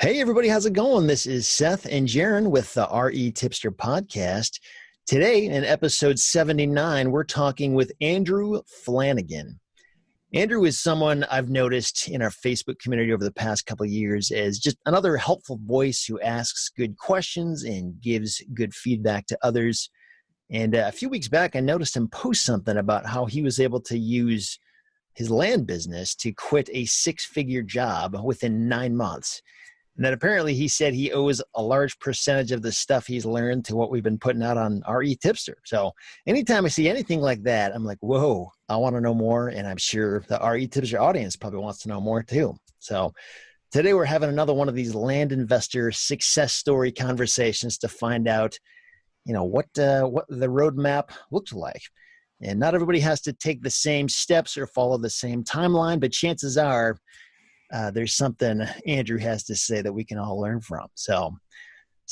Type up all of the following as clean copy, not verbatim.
Hey, everybody, how's it going? This is Seth and Jaron with the REtipster podcast. Today, in episode 79, we're talking with Andrew Flanagan. Andrew is someone I've noticed in our Facebook community over the past couple of years as just another helpful voice who asks good questions and gives good feedback to others. And a few weeks back, I noticed him post something about how he was able to use his land business to quit a six-figure job within 9 months. And then apparently he said he owes a large percentage of the stuff he's learned to what we've been putting out on REtipster. So anytime I see anything like that, I'm like, whoa, I want to know more. And I'm sure the REtipster audience probably wants to know more too. So today we're having another one of these land investor success story conversations to find out, what the roadmap looks like. And not everybody has to take the same steps or follow the same timeline, but chances are there's something Andrew has to say that we can all learn from. So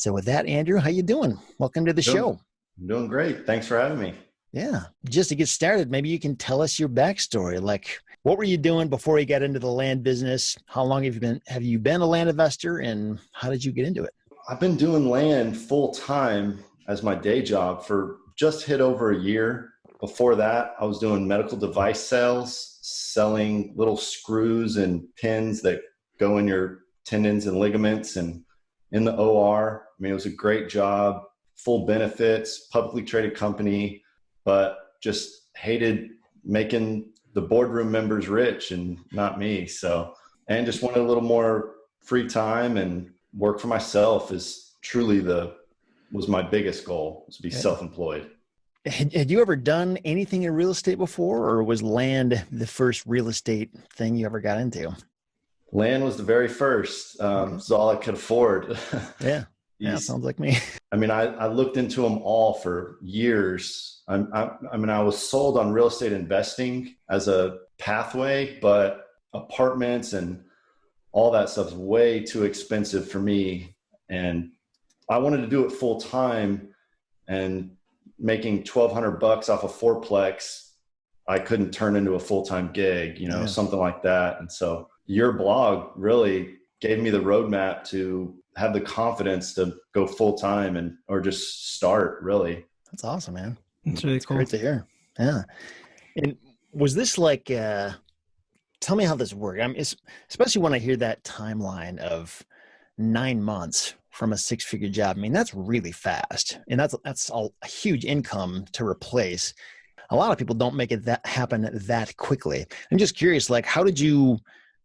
with that, Andrew, how you doing? Welcome to the show. I'm doing great. Thanks for having me. Yeah. Just to get started, maybe you can tell us your backstory. Like, what were you doing before you got into the land business? How long have you been a land investor, and how did you get into it? I've been doing land full time as my day job for just hit over a year. Before that, I was doing medical device sales, selling little screws and pins that go in your tendons and ligaments and in the OR. I mean, it was a great job, full benefits, publicly traded company, but just hated making the boardroom members rich and not me. And just wanted a little more free time, and work for myself is truly was my biggest goal, was to be self-employed. Had you ever done anything in real estate before, or was land the first real estate thing you ever got into? Land was the very first. It's all I could afford. Yeah, sounds like me. I mean, I looked into them all for years. I was sold on real estate investing as a pathway, but apartments and all that stuff is way too expensive for me. And I wanted to do it full time, and making $1,200 off a fourplex, I couldn't turn into a full-time gig, something like that. And so your blog really gave me the roadmap to have the confidence to go full-time or just start, really. That's awesome, man. That's really cool. Great to hear. Yeah. And was this like, tell me how this worked. I mean, especially when I hear that timeline of 9 months from a six-figure job. I mean, that's really fast, and that's a huge income to replace. A lot of people don't make it happen that quickly. I'm just curious, like, how did you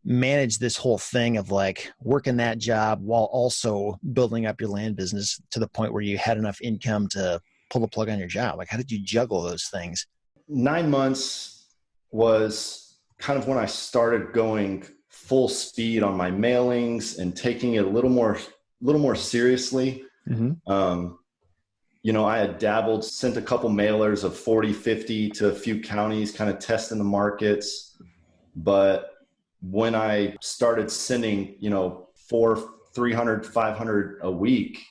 manage this whole thing of like working that job while also building up your land business to the point where you had enough income to pull the plug on your job? Like, how did you juggle those things? 9 months was kind of when I started going full speed on my mailings and taking it a little more seriously. Mm-hmm. I had dabbled, sent a couple mailers of 40, 50 to a few counties, kind of testing the markets. But when I started sending, 400, 300, 500 a week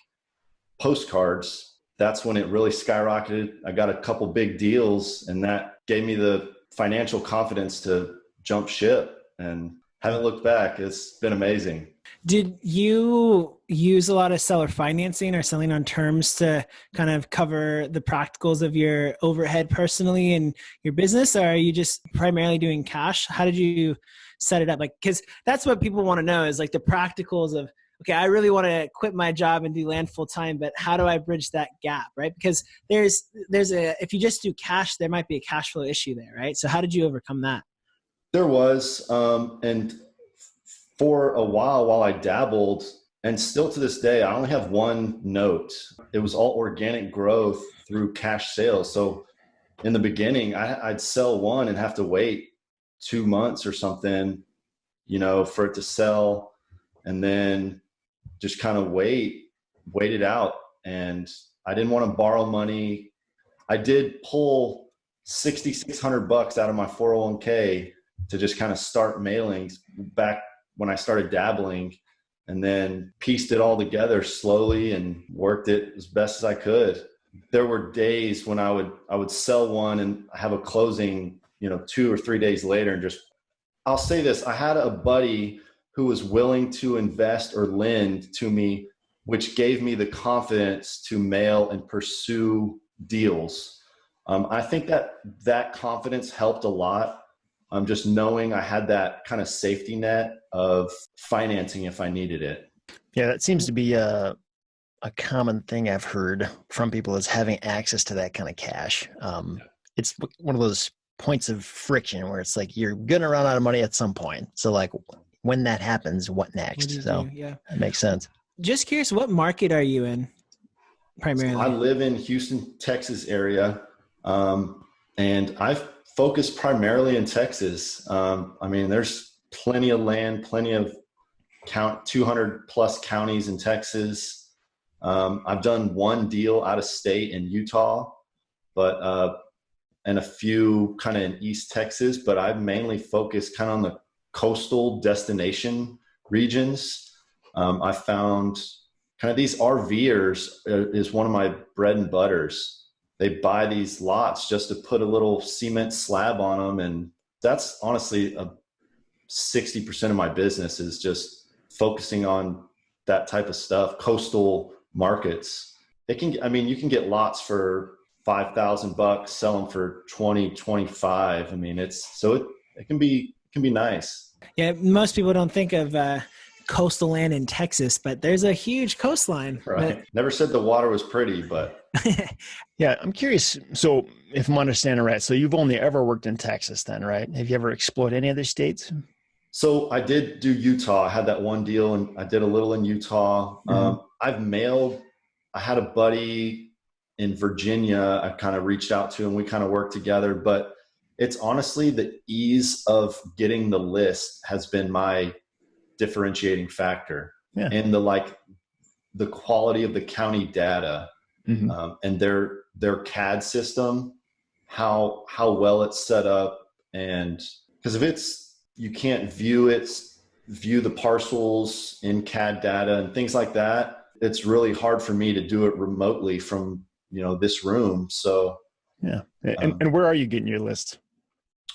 postcards, that's when it really skyrocketed. I got a couple big deals, and that gave me the financial confidence to jump ship, and haven't looked back. It's been amazing. Did you use a lot of seller financing or selling on terms to kind of cover the practicals of your overhead personally in your business? Or are you just primarily doing cash? How did you set it up? Like, because that's what people want to know, is like the practicals of, okay, I really want to quit my job and do land full time, but how do I bridge that gap, right? Because if you just do cash, there might be a cash flow issue there, right? So how did you overcome that? There was, and for a while I dabbled, and still to this day, I only have one note. It was all organic growth through cash sales. So in the beginning, I'd sell one and have to wait 2 months or something, for it to sell, and then just kind of wait it out. And I didn't want to borrow money. I did pull $6,600 out of my 401k to just kind of start mailings back when I started dabbling, and then pieced it all together slowly and worked it as best as I could. There were days when I would sell one and have a closing, 2 or 3 days later, and I'll say this, I had a buddy who was willing to invest or lend to me, which gave me the confidence to mail and pursue deals. I think that confidence helped a lot. Just knowing I had that kind of safety net of financing if I needed it. Yeah, that seems to be a common thing I've heard from people is having access to that kind of cash. It's one of those points of friction where it's like you're going to run out of money at some point. So like when that happens, what next? So yeah, that makes sense. Just curious, what market are you in primarily? So I live in Houston, Texas area. And I've focused primarily in Texas. I mean, there's plenty of land, plenty of 200 plus counties in Texas. I've done one deal out of state in Utah, but and a few kind of in East Texas, but I've mainly focused kind of on the coastal destination regions. I found kind of these RVers is one of my bread and butters. They buy these lots just to put a little cement slab on them. And that's honestly 60% of my business is just focusing on that type of stuff, coastal markets. You can get lots for $5,000, sell them for 20, 25. I mean, it can be nice. Yeah. Most people don't think of, coastal land in Texas, but there's a huge coastline. Right. Never said the water was pretty, but yeah, I'm curious. So if I'm understanding right, so you've only ever worked in Texas then, right? Have you ever explored any other states? So I did do Utah. I had that one deal and I did a little in Utah. Mm-hmm. I had a buddy in Virginia I kind of reached out to and we kind of worked together, but it's honestly the ease of getting the list has been my differentiating factor. Yeah. And the quality of the county data, mm-hmm. And their CAD system, how well it's set up. And because you can't view the parcels in CAD data and things like that. It's really hard for me to do it remotely from, this room. So yeah. And where are you getting your list?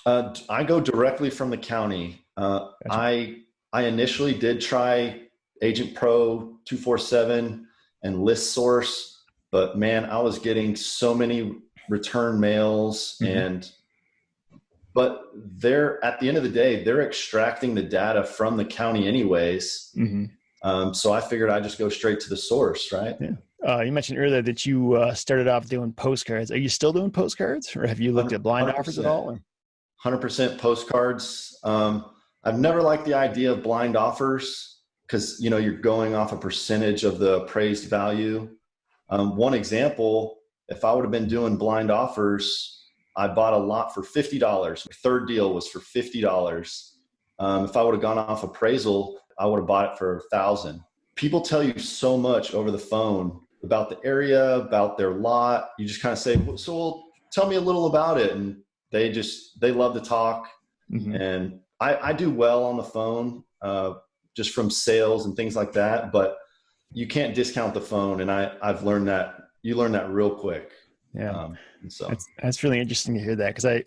I go directly from the county. Gotcha. I initially did try Agent Pro 247 and List Source, but man, I was getting so many return mails mm-hmm. but at the end of the day, they're extracting the data from the county anyways. Mm-hmm. So I figured I'd just go straight to the source, right? Yeah. You mentioned earlier that you started off doing postcards. Are you still doing postcards or have you looked at blind 100%. offers at all? 100% postcards. I've never liked the idea of blind offers because, you're going off a percentage of the appraised value. One example, if I would have been doing blind offers, I bought a lot for $50. My third deal was for $50. If I would have gone off appraisal, I would have bought it for $1,000. People tell you so much over the phone about the area, about their lot. You just kind of say, well, tell me a little about it. And they love to talk. Mm-hmm. And I do well on the phone, just from sales and things like that, but you can't discount the phone. And I've learned that you learn that real quick. Yeah. So that's really interesting to hear that. Cause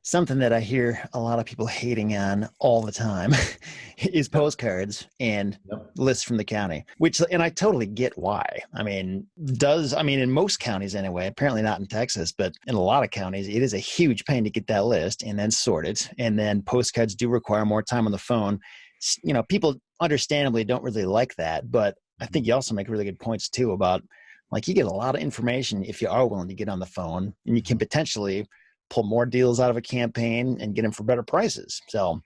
something that I hear a lot of people hating on all the time is postcards and lists from the county, and I totally get why. In most counties anyway, apparently not in Texas, but in a lot of counties, it is a huge pain to get that list and then sort it. And then postcards do require more time on the phone. People understandably don't really like that, but I think you also make really good points too about you get a lot of information if you are willing to get on the phone and you can potentially pull more deals out of a campaign and get them for better prices. So,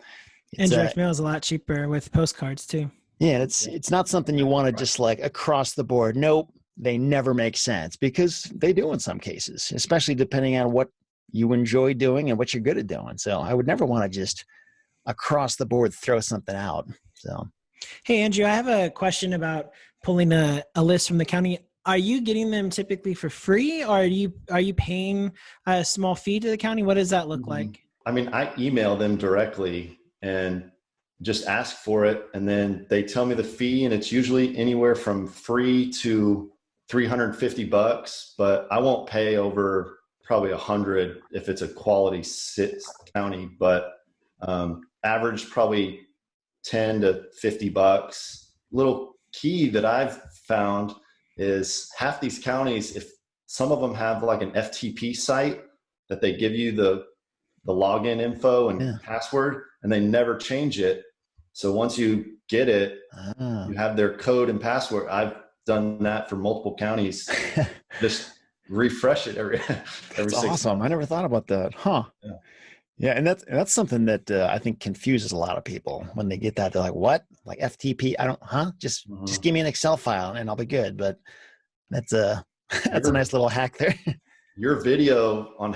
and direct mail is a lot cheaper with postcards too. Yeah, it's not something you want to just across the board. Nope, they never make sense because they do in some cases, especially depending on what you enjoy doing and what you're good at doing. So I would never want to just across the board throw something out. So, hey Andrew, I have a question about pulling a list from the county. Are you getting them typically for free, or are you paying a small fee to the county? What does that look like? I email them directly and just ask for it, and then they tell me the fee, and it's usually anywhere from free to $350, but I won't pay over probably $100 if it's a quality county, but average probably 10 to $50. Little key that I've found is half these counties, if some of them have like an FTP site that they give you the login info and password, and they never change it. So once you get it, you have their code and password. I've done that for multiple counties. Just refresh it every That's 6 awesome. months. I never thought about that. Huh. Yeah, and that's something that I think confuses a lot of people when they get that. They're like, "What? Like FTP? I don't. Just give me an Excel file and I'll be good." But that's a nice little hack there. Your video on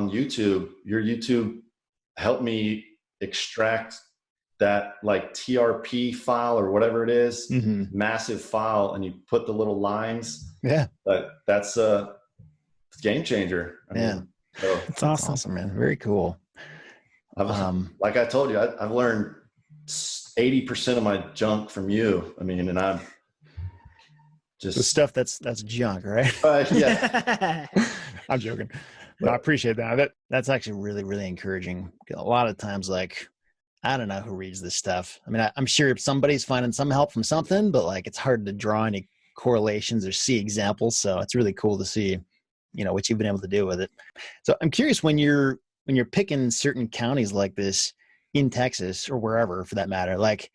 YouTube, your YouTube helped me extract that like TRP file or whatever it is, massive file, and you put the little lines. Yeah, but that's a game changer. I mean, so It's awesome, man. Very cool. Like I told you, I've learned 80% of my junk from you. I mean, and I'm just the stuff that's junk, right? Yeah. I'm joking. No, I appreciate that. That's actually really, really encouraging. A lot of times, like, I don't know who reads this stuff. I mean, I'm sure somebody's finding some help from something, but like, it's hard to draw any correlations or see examples. So it's really cool to see, what you've been able to do with it. So I'm curious, when you're picking certain counties like this in Texas or wherever for that matter, like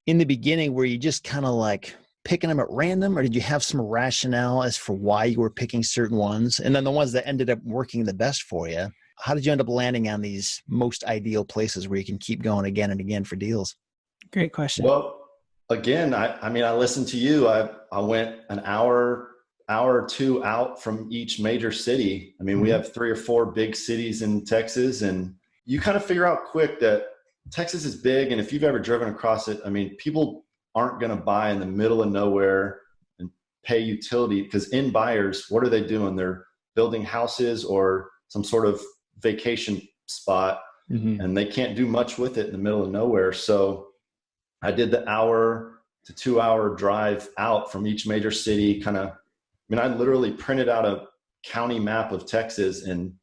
in the beginning, were you just kind of like picking them at random, or did you have some rationale as for why you were picking certain ones? And then the ones that ended up working the best for you, how did you end up landing on these most ideal places where you can keep going again and again for deals? Great question. Well, again, I mean, I listened to you. I went an hour or two out from each major city. I mean, we have 3 or 4 big cities in Texas, and you kind of figure out quick that Texas is big. And if you've ever driven across it, I mean, people aren't going to buy in the middle of nowhere and pay utility, because in buyers, what are they doing? They're building houses or some sort of vacation spot, and they can't do much with it in the middle of nowhere. So I did the 1 to 2 hour drive out from each major city. I literally printed out a county map of Texas and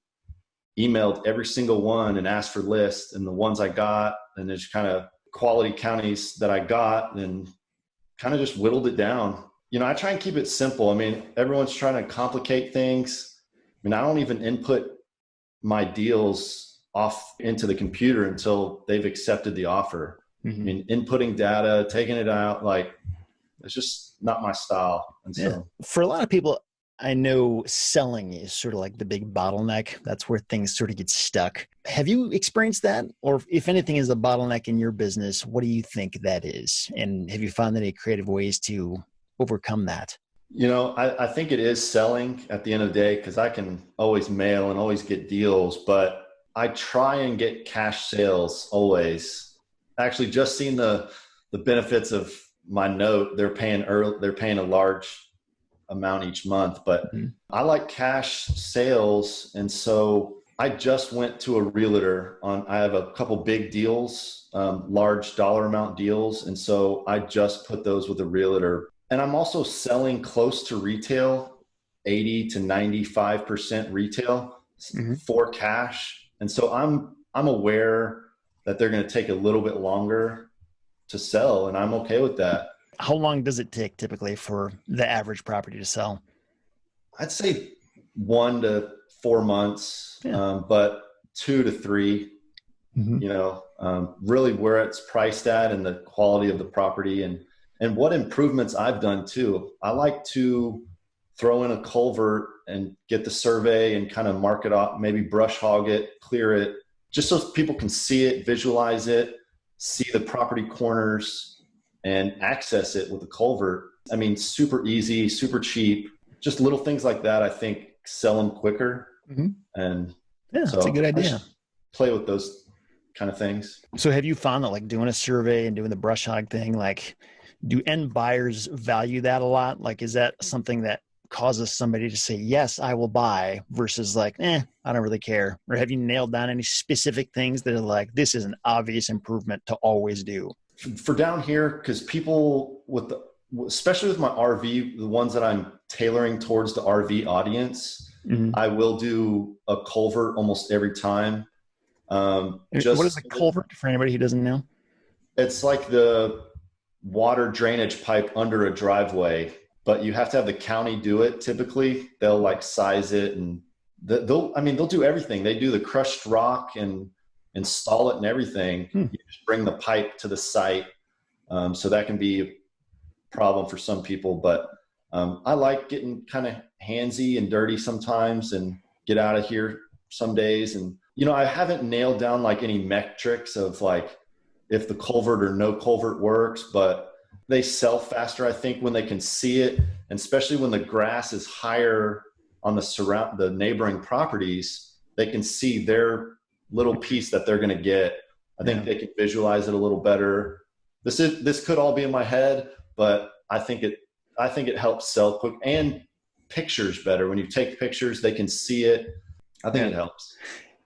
emailed every single one and asked for lists, and the ones I got, and there's kind of quality counties that I got, and kind of just whittled it down. I try and keep it simple. I mean, everyone's trying to complicate things. I mean, I don't even input my deals off into the computer until they've accepted the offer. I mean, inputting data, taking it out, like, it's just not my style. And so for a lot of people, I know selling is sort of like the big bottleneck. That's where things sort of get stuck. Have you experienced that? Or if anything is a bottleneck in your business, what do you think that is? And have you found any creative ways to overcome that? I think it is selling at the end of the day, because I can always mail and always get deals, but I try and get cash sales always. Actually, just seen the benefits of my note. They're paying a large amount each month, but I like cash sales. And so I just went to a realtor I have a couple big deals, large dollar amount deals. And so I just put those with a realtor. And I'm also selling close to retail, 80 to 95% retail for cash. And so I'm aware that they're going to take a little bit longer to sell, and I'm okay with that. How long does it take typically for the average property to sell? I'd say 1 to 4 months, but 2 to 3, really where it's priced at and the quality of the property and what improvements I've done too. I like to throw in a culvert and get the survey and kind of mark it off, maybe brush hog it, clear it, just so people can see it, visualize it, see the property corners, and access it with a culvert. I mean, super easy, super cheap, just little things like that. I think sell them quicker. And so that's a good idea. Play with those kind of things. So have you found that like doing a survey and doing the brush hog thing, like do end buyers value that a lot? Like, is that something that causes somebody to say, yes, I will buy, versus like, I don't really care? Or have you nailed down any specific things that are like, this is an obvious improvement to always do? For down here, because people especially with my RV, the ones that I'm tailoring towards the RV audience, I will do a culvert almost every time. What is a culvert for anybody who doesn't know? It's like the water drainage pipe under a driveway, but you have to have the county do it. Typically they'll like size it, and they'll do everything. They do the crushed rock and install it and everything. You just bring the pipe to the site. So that can be a problem for some people, but I like getting kind of handsy and dirty sometimes and get out of here some days. And, I haven't nailed down like any metrics of like if the culvert or no culvert works, but they sell faster, I think, when they can see it. And especially when the grass is higher on the neighboring properties, they can see their little piece that they're going to get. I think they can visualize it a little better. This could all be in my head, but I think it helps sell quick, and pictures better. When you take pictures, they can see it. I think it helps.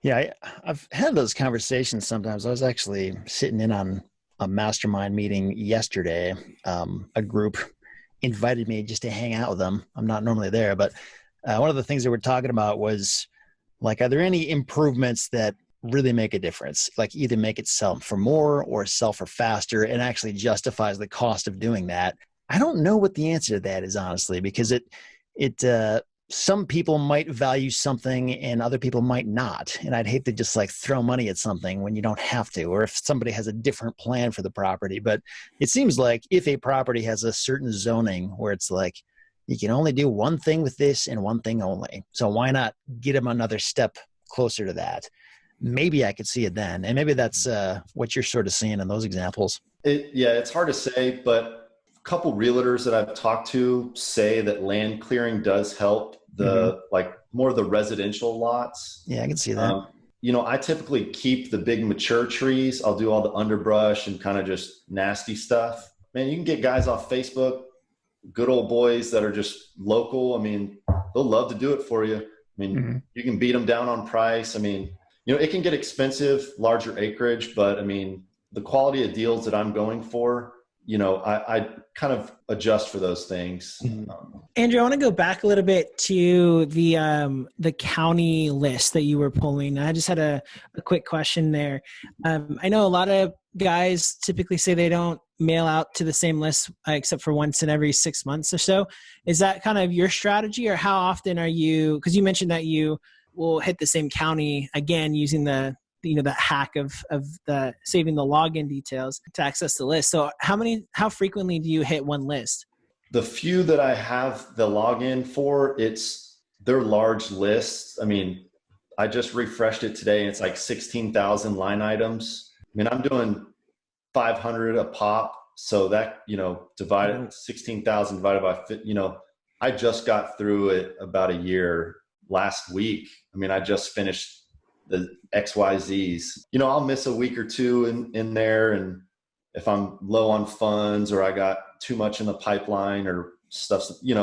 Yeah, I've had those conversations sometimes. I was actually sitting in on a mastermind meeting yesterday. A group invited me just to hang out with them. I'm not normally there, but one of the things that we're talking about was like, are there any improvements that really make a difference? Like either make it sell for more or sell for faster and actually justifies the cost of doing that. I don't know what the answer to that is, honestly, because some people might value something and other people might not. And I'd hate to just like throw money at something when you don't have to, or if somebody has a different plan for the property. But it seems like if a property has a certain zoning where it's like, you can only do one thing with this and one thing only. So why not get them another step closer to that? Maybe I could see it then. And maybe that's what you're sort of seeing in those examples. It's hard to say, but a couple realtors that I've talked to say that land clearing does help like more of the residential lots. Yeah, I can see that. I typically keep the big mature trees. I'll do all the underbrush and kind of just nasty stuff. Man, you can get guys off Facebook, good old boys that are just local. I mean, they'll love to do it for you. I mean, you can beat them down on price. I mean, it can get expensive, larger acreage, but I mean, the quality of deals that I'm going for, I kind of adjust for those things. Andrew, I want to go back a little bit to the county list that you were pulling. I just had a quick question there. I know a lot of guys typically say they don't mail out to the same list except for once in every 6 months or so. Is that kind of your strategy, or how often are you, because you mentioned that you will hit the same county again using the hack of the saving the login details to access the list. So how frequently do you hit one list? The few that I have the login for, they're large lists. I mean, I just refreshed it today and it's like 16,000 line items. I mean, I'm doing 500 a pop. So that, divided 16,000 divided by, I just got through it about a year last week. I mean, I just finished the XYZs. I'll miss a week or two in there. And if I'm low on funds or I got too much in the pipeline or stuff, you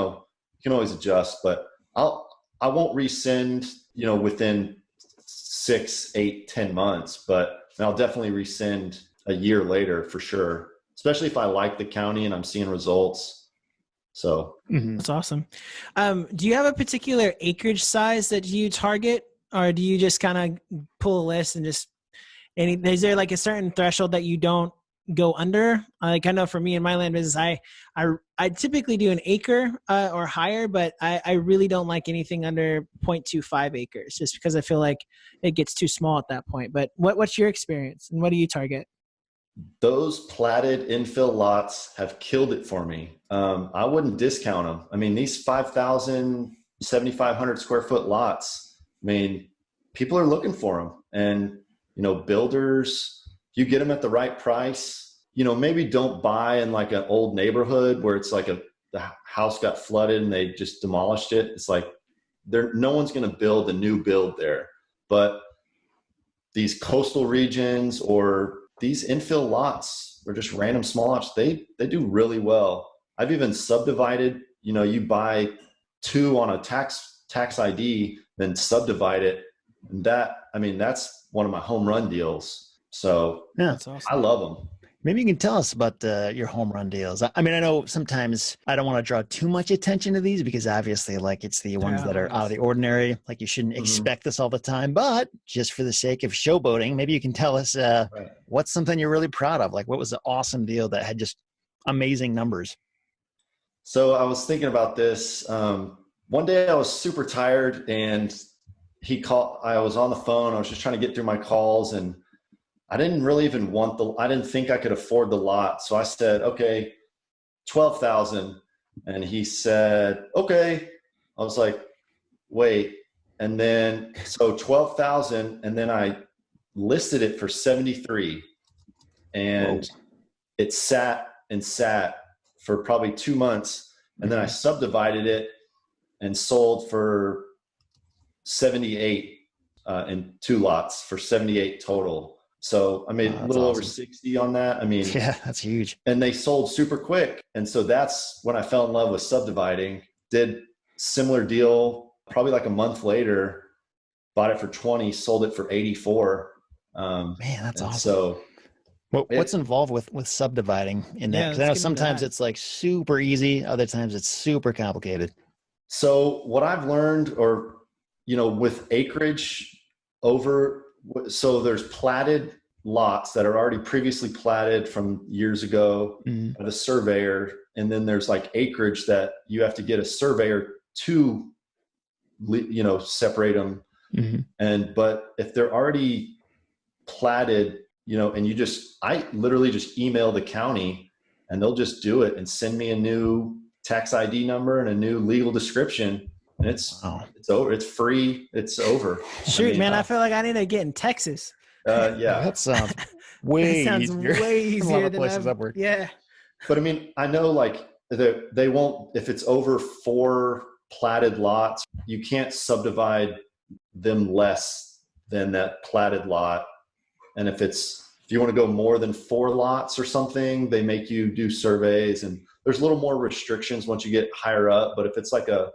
can always adjust, but I won't rescind, within 6, 8, 10 months, but I'll definitely rescind a year later for sure, especially if I like the county and I'm seeing results. So That's awesome. Do you have a particular acreage size that you target, or do you just kind of pull a list and is there like a certain threshold that you don't go under? Like I know for me in my land business, I typically do an acre or higher, but I really don't like anything under 0.25 acres just because I feel like it gets too small at that point. But what's your experience and what do you target? Those platted infill lots have killed it for me. I wouldn't discount them. I mean, these 5,000, 7,500 square foot lots, I mean, people are looking for them. And, builders, you get them at the right price, maybe don't buy in like an old neighborhood where it's like the house got flooded and they just demolished it. It's like no one's going to build a new build there. But these coastal regions or these infill lots or just random small lots, they do really well. I've even subdivided, you buy 2 on a tax ID, then subdivide it. And that's one of my home run deals. So yeah, that's awesome. I love them. Maybe you can tell us about your home run deals. I mean, I know sometimes I don't want to draw too much attention to these because obviously, like, it's the ones that are out of the ordinary. Like, you shouldn't expect this all the time. But just for the sake of showboating, maybe you can tell us what's something you're really proud of. Like, what was an awesome deal that had just amazing numbers? So I was thinking about this. One day I was super tired and he called. I was on the phone. I was just trying to get through my calls, and I didn't really even I didn't think I could afford the lot. So I said, okay, 12,000. And he said, okay. I was like, wait. And then, so 12,000. And then I listed it for 73, and it sat and sat for probably 2 months. And then I subdivided it and sold for 78 in 2 lots for 78 total. So I made a little over 60 on that. I mean, yeah, that's huge. And they sold super quick. And so that's when I fell in love with subdividing. Did similar deal probably like a month later, bought it for 20, sold it for 84. Man, that's awesome. So what's involved with subdividing in that? Because I know sometimes it's like super easy. Other times it's super complicated. So what I've learned, or, with acreage so there's platted lots that are already previously platted from years ago by the surveyor. And then there's like acreage that you have to get a surveyor to, separate them. But if they're already platted, and I literally just email the county and they'll just do it and send me a new tax ID number and a new legal description. And it's over. It's free. It's over. Shoot, man, I feel like I need to get in Texas. Yeah. That sounds way easier than places upward. Yeah. But I mean, I know like they won't, if it's over 4 platted lots, you can't subdivide them less than that platted lot. And if you want to go more than 4 lots or something, they make you do surveys, and there's a little more restrictions once you get higher up. But if it's like a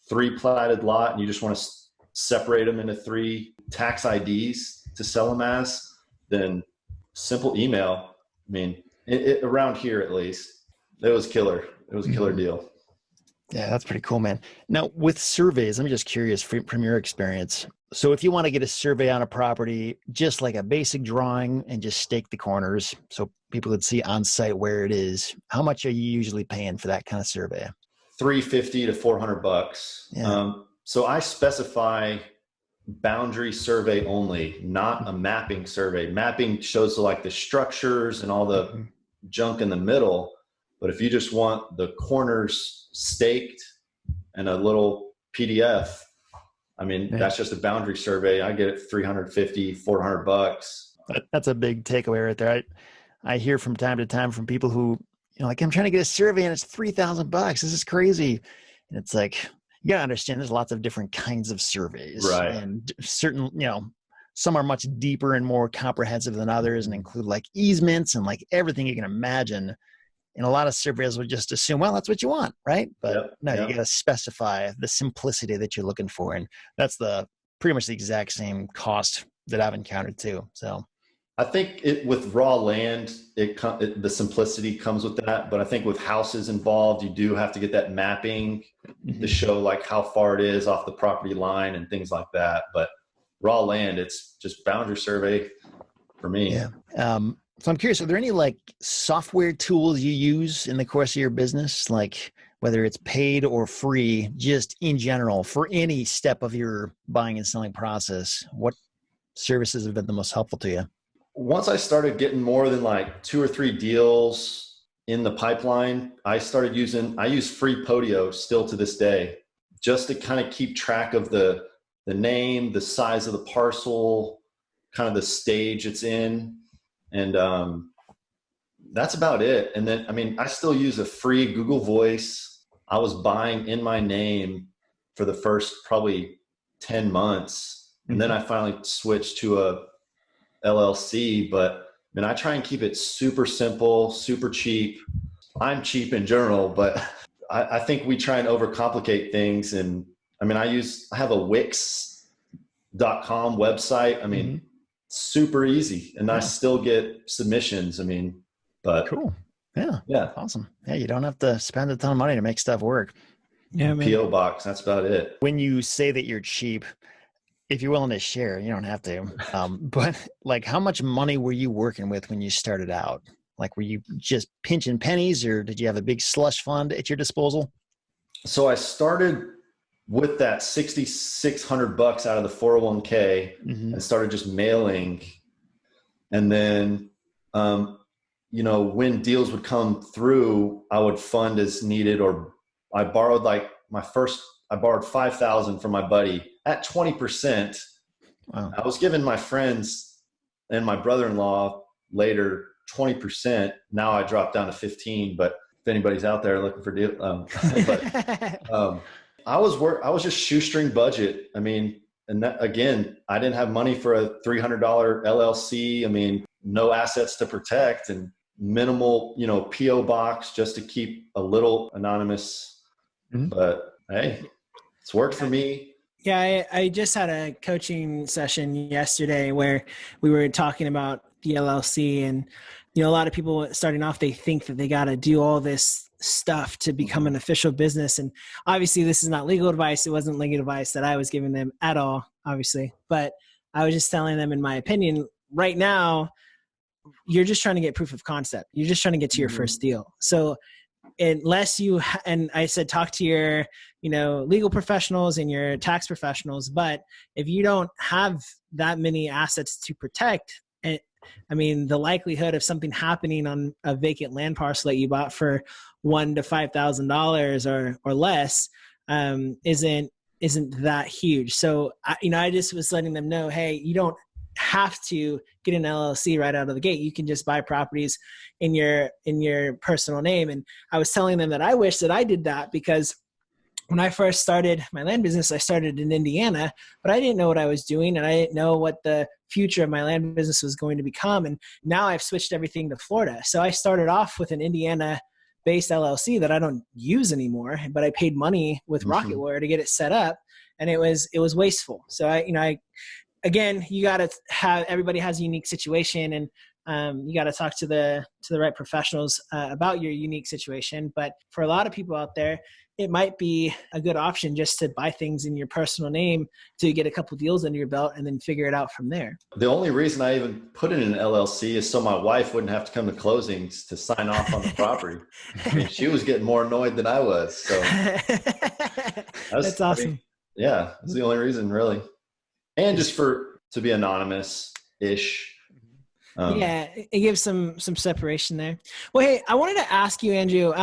3 platted lot and you just want to separate them into 3 tax IDs to sell them as, then simple email. I mean, around here at least, it was killer. It was a killer deal. Yeah, that's pretty cool, man. Now, with surveys, I'm just curious from your experience. So if you want to get a survey on a property, just like a basic drawing and just stake the corners so people could see on site where it is, how much are you usually paying for that kind of survey? $350 to $400. Yeah. So I specify boundary survey only, not a mapping survey. Mapping shows like the structures and all the junk in the middle. But if you just want the corners staked and a little PDF, I mean, that's just a boundary survey. I get it $350, $400. That's a big takeaway right there. I hear from time to time from people who, like, I'm trying to get a survey and it's $3,000. This is crazy. And it's like, you gotta understand there's lots of different kinds of surveys. Right. And certain, some are much deeper and more comprehensive than others and include like easements and like everything you can imagine. And a lot of surveyors would just assume, well, that's what you want, right? But you got to specify the simplicity that you're looking for. And that's pretty much the exact same cost that I've encountered too. So I think with raw land, the simplicity comes with that. But I think with houses involved, you do have to get that mapping to show like how far it is off the property line and things like that. But raw land, it's just boundary survey for me. Yeah. So I'm curious, are there any like software tools you use in the course of your business, like whether it's paid or free, just in general for any step of your buying and selling process? What services have been the most helpful to you? Once I started getting more than like 2 or 3 deals in the pipeline, I use free Podio still to this day, just to kind of keep track of the name, the size of the parcel, kind of the stage it's in. And that's about it. And then, I mean, I still use a free Google Voice. I was buying in my name for the first probably 10 months. And then I finally switched to a LLC. But I mean, I try and keep it super simple, super cheap. I'm cheap in general, but I think we try and overcomplicate things. And I mean, I have a Wix.com website. I mean, super easy, and I still get submissions. I mean, But Cool. Yeah. yeah, Awesome. Yeah. You don't have to spend a ton of money to make stuff work. Yeah, man. PO box. That's about it. When you say that you're cheap, if you're willing to share, you don't have to. But like, how much money were you working with when you started out? Like, were you just pinching pennies, or did you have a big slush fund at your disposal? So I started with that $6,600 out of the 401k Mm-hmm. and started just mailing. And then, when deals would come through, I would fund as needed, or I borrowed I borrowed 5,000 from my buddy at 20%. Wow. I was giving my friends and my brother-in-law later 20%. Now I dropped down to 15, but if anybody's out there looking for deal, I was just shoestring budget. I mean, and that, again, I didn't have money for a $300 LLC. I mean, no assets to protect and minimal, PO box just to keep a little anonymous. Mm-hmm. But hey, it's worked for me. Yeah, I just had a coaching session yesterday where we were talking about the LLC, and a lot of people starting off, they think that they got to do all this stuff to become an official business. And obviously this is not legal advice. It wasn't legal advice that I was giving them at all, obviously, but I was just telling them, in my opinion, right now, you're just trying to get proof of concept. You're just trying to get to your first deal. So unless and I said, talk to your, legal professionals and your tax professionals. But if you don't have that many assets to protect, the likelihood of something happening on a vacant land parcel that you bought for $1,000 to $5,000 or less isn't that huge. So I just was letting them know, hey, you don't have to get an LLC right out of the gate. You can just buy properties in your personal name. And I was telling them that I wish that I did that, because when I first started my land business, I started in Indiana, but I didn't know what I was doing, and I didn't know what the future of my land business was going to become. And now I've switched everything to Florida. So I started off with an Indiana-based LLC that I don't use anymore, but I paid money with Rocket Lawyer to get it set up, and it was wasteful. So again, you got to have, everybody has a unique situation, and you got to talk to the right professionals about your unique situation. But for a lot of people out there, it might be a good option just to buy things in your personal name to get a couple deals under your belt and then figure it out from there. The only reason I even put it in an LLC is so my wife wouldn't have to come to closings to sign off on the property. I mean, she was getting more annoyed than I was. So that's awesome. Yeah, that's the only reason, really. And just to be anonymous-ish. Yeah, it gives some separation there. Well, hey, I wanted to ask you, Andrew,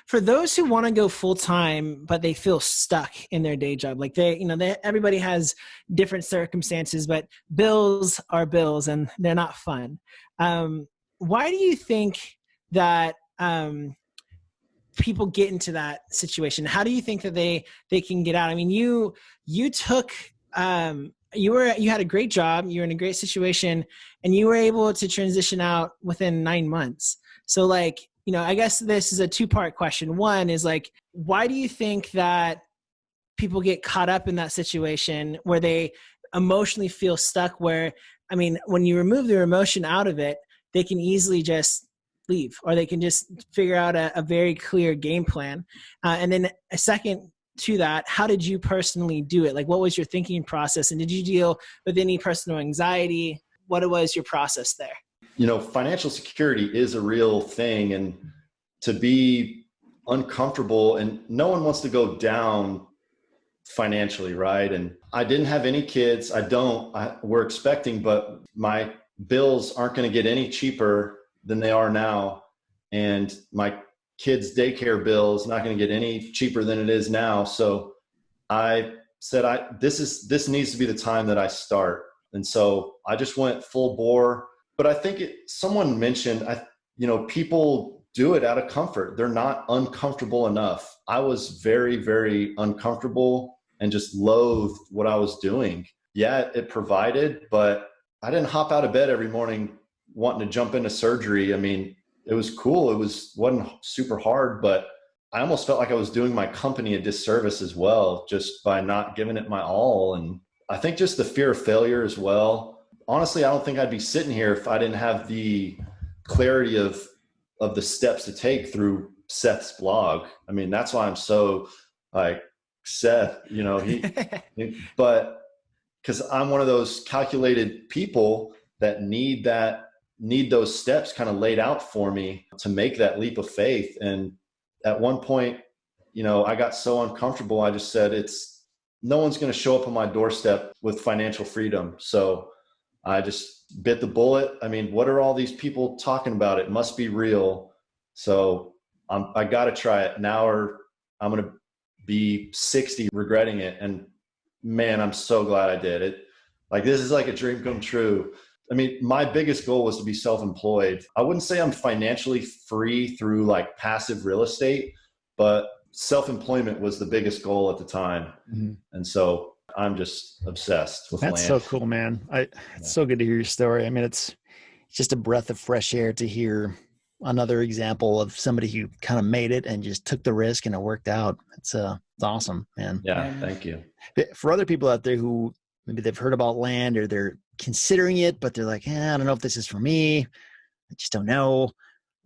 for those who want to go full time, but they feel stuck in their day job, like everybody has different circumstances, but bills are bills and they're not fun. Why do you think that people get into that situation? How do you think that they can get out? I mean, you took, you had a great job, you were in a great situation, and you were able to transition out within 9 months. So I guess this is a two-part question. One is why do you think that people get caught up in that situation where they emotionally feel stuck, where, when you remove their emotion out of it, they can easily just leave, or they can just figure out a very clear game plan. And then a second to that, how did you personally do it? What was your thinking process? And did you deal with any personal anxiety? What was your process there? Financial security is a real thing, and to be uncomfortable, and no one wants to go down financially, right? And I didn't have any kids. We're expecting, but my bills aren't going to get any cheaper than they are now. And my kids' daycare bill is not going to get any cheaper than it is now. So I said, this needs to be the time that I start. And so I just went full bore. But I think someone mentioned, people do it out of comfort. They're not uncomfortable enough. I was very, very uncomfortable and just loathed what I was doing. Yeah, it provided, but I didn't hop out of bed every morning wanting to jump into surgery. It was cool. Wasn't super hard, but I almost felt like I was doing my company a disservice as well, just by not giving it my all. And I think just the fear of failure as well. Honestly, I don't think I'd be sitting here if I didn't have the clarity of of the steps to take through Seth's blog. I mean, that's why I'm so like, Seth, but because I'm one of those calculated people that need those steps kind of laid out for me to make that leap of faith. And at one point, I got so uncomfortable. I just said, no one's going to show up on my doorstep with financial freedom. So I just bit the bullet. I mean, what are all these people talking about? It must be real. So I got to try it now, or I'm going to be 60 regretting it. And man, I'm so glad I did it. Like, this is like a dream come true. I mean, my biggest goal was to be self-employed. I wouldn't say I'm financially free through like passive real estate, but self-employment was the biggest goal at the time. Mm-hmm. And so I'm just obsessed with land. That's so cool, man. It's so good to hear your story. I mean, it's just a breath of fresh air to hear another example of somebody who kind of made it and just took the risk and it worked out. It's awesome, man. Yeah. Thank you. For other people out there who maybe they've heard about land or they're considering it, but they're like, I don't know if this is for me. I just don't know.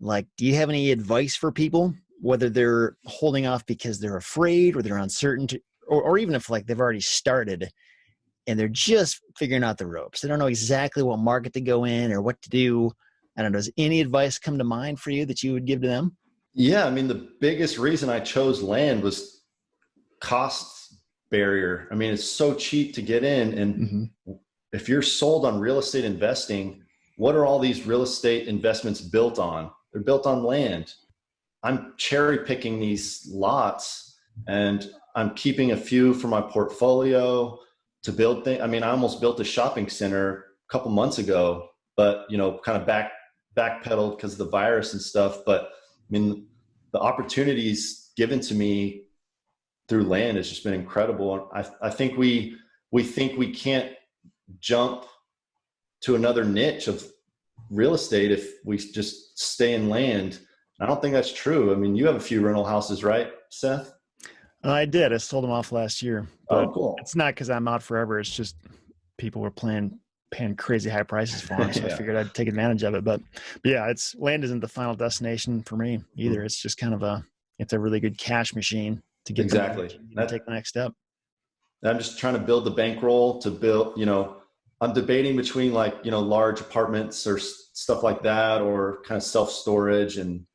Like, do you have any advice for people, whether they're holding off because they're afraid or they're uncertain, or even if like they've already started and they're just figuring out the ropes? They don't know exactly what market to go in or what to do. I don't know. Does any advice come to mind for you that you would give to them? Yeah. I mean, the biggest reason I chose land was cost barrier. I mean, it's so cheap to get in. And if you're sold on real estate investing, what are all these real estate investments built on? They're built on land. I'm cherry picking these lots and I'm keeping a few for my portfolio to build things. I mean, I almost built a shopping center a couple months ago, but kind of backpedaled because of the virus and stuff. But I mean, the opportunities given to me through land has just been incredible. I think we think we can't jump to another niche of real estate if we just stay in land. I don't think that's true. I mean, you have a few rental houses, right, Seth? I did. I sold them off last year. Oh, cool. It's not because I'm out forever. It's just people were paying crazy high prices for them. So I figured I'd take advantage of it. But yeah, land isn't the final destination for me either. It's just kind of it's a really good cash machine to get exactly to take the next step. I'm just trying to build the bankroll to build, I'm debating between large apartments or stuff like that, or kind of self-storage and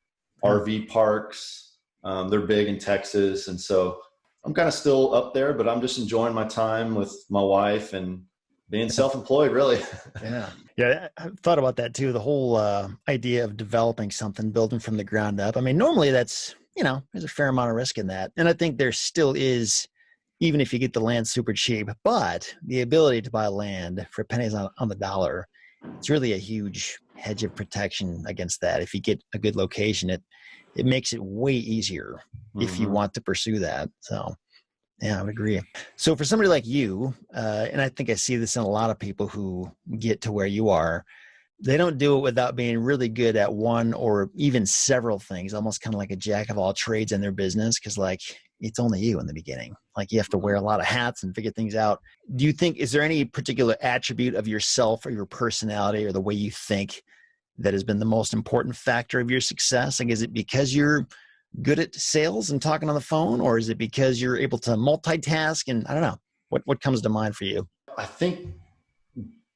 RV parks. They're big in Texas. And so I'm kind of still up there, but I'm just enjoying my time with my wife and being self-employed, really. Yeah. I thought about that too. The whole idea of developing something, building from the ground up. I mean, normally that's, there's a fair amount of risk in that. And I think there still is, even if you get the land super cheap, but the ability to buy land for pennies on the dollar, it's really a huge hedge of protection against that. If you get a good location, it makes it way easier if you want to pursue that. So yeah, I would agree. So for somebody like you, and I think I see this in a lot of people who get to where you are, they don't do it without being really good at one or even several things, almost kind of like a jack of all trades in their business. Cause like, it's only you in the beginning. Like you have to wear a lot of hats and figure things out. Do you think, is there any particular attribute of yourself or your personality or the way you think that has been the most important factor of your success? Like, is it because you're good at sales and talking on the phone, or is it because you're able to multitask? And I don't know, what comes to mind for you? I think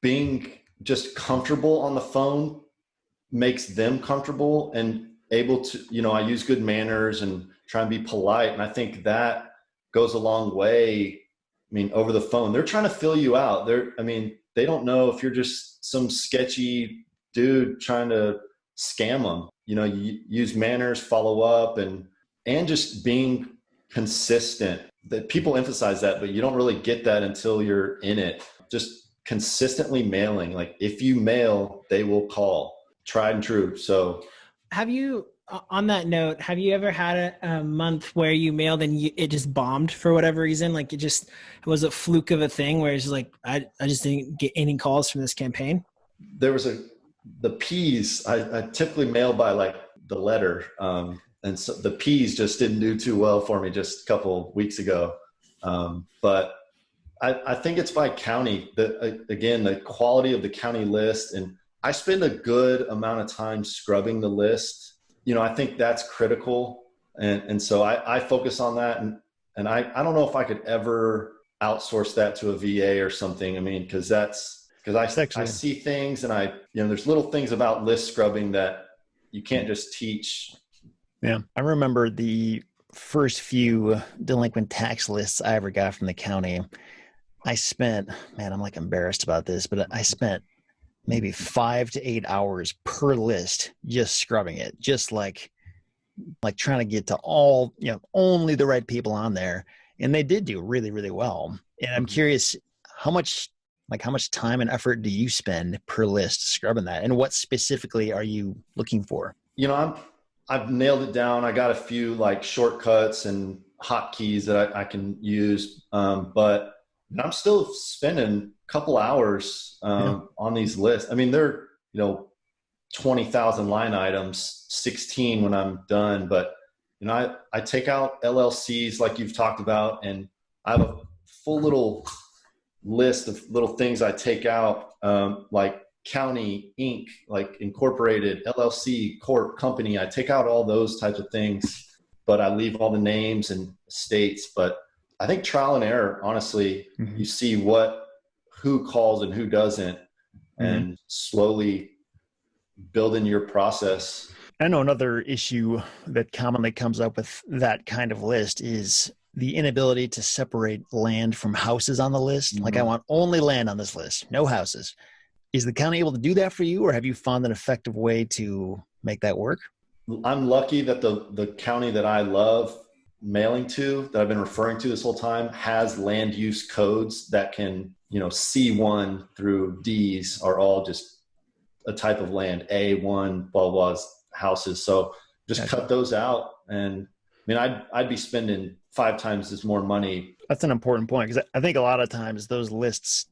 being just comfortable on the phone makes them comfortable and able to, I use good manners and try and be polite. And I think that goes a long way. I mean, over the phone, they're trying to fill you out. They don't know if you're just some sketchy dude trying to scam them. You use manners, follow up, and just being consistent. That people emphasize that, but you don't really get that until you're in it. Just consistently mailing. Like if you mail, they will call. Tried and true. So have you, on that note, have you ever had a month where you mailed and it just bombed for whatever reason? Like it was a fluke of a thing where it's just like, I just didn't get any calls from this campaign? There was the P's. I typically mail by like the letter. And so the P's just didn't do too well for me just a couple weeks ago. But I think it's by county. The quality of the county list. And I spend a good amount of time scrubbing the list I think that's critical. And so I focus on that. And I don't know if I could ever outsource that to a VA or something. I mean, because I see things, and there's little things about list scrubbing that you can't just teach. Yeah. I remember the first few delinquent tax lists I ever got from the county. I spent, man, I'm like embarrassed about this, but I spent maybe 5 to 8 hours per list just scrubbing it, just like trying to get to all, only the right people on there. And they did do really, really well. And I'm curious, how much time and effort do you spend per list scrubbing that? And what specifically are you looking for? I've nailed it down. I got a few like shortcuts and hotkeys that I can use. But I'm still spending a couple hours on these lists. I mean, they're, 20,000 line items, 16 when I'm done. But, I take out LLCs like you've talked about, and I have a full little list of little things I take out, like county, Inc., like incorporated, LLC, corp, company. I take out all those types of things, but I leave all the names and states. But I think trial and error, honestly, you see who calls and who doesn't, and slowly building your process. I know another issue that commonly comes up with that kind of list is the inability to separate land from houses on the list. Like, I want only land on this list, no houses. Is the county able to do that for you, or have you found an effective way to make that work? I'm lucky that the county that I love mailing to, that I've been referring to this whole time, has land use codes that can, C1 through Ds are all just a type of land. A1, blah, blah, houses. So just cut those out. And I mean, I'd be spending 5 times as more money. That's an important point, because I think a lot of times those lists,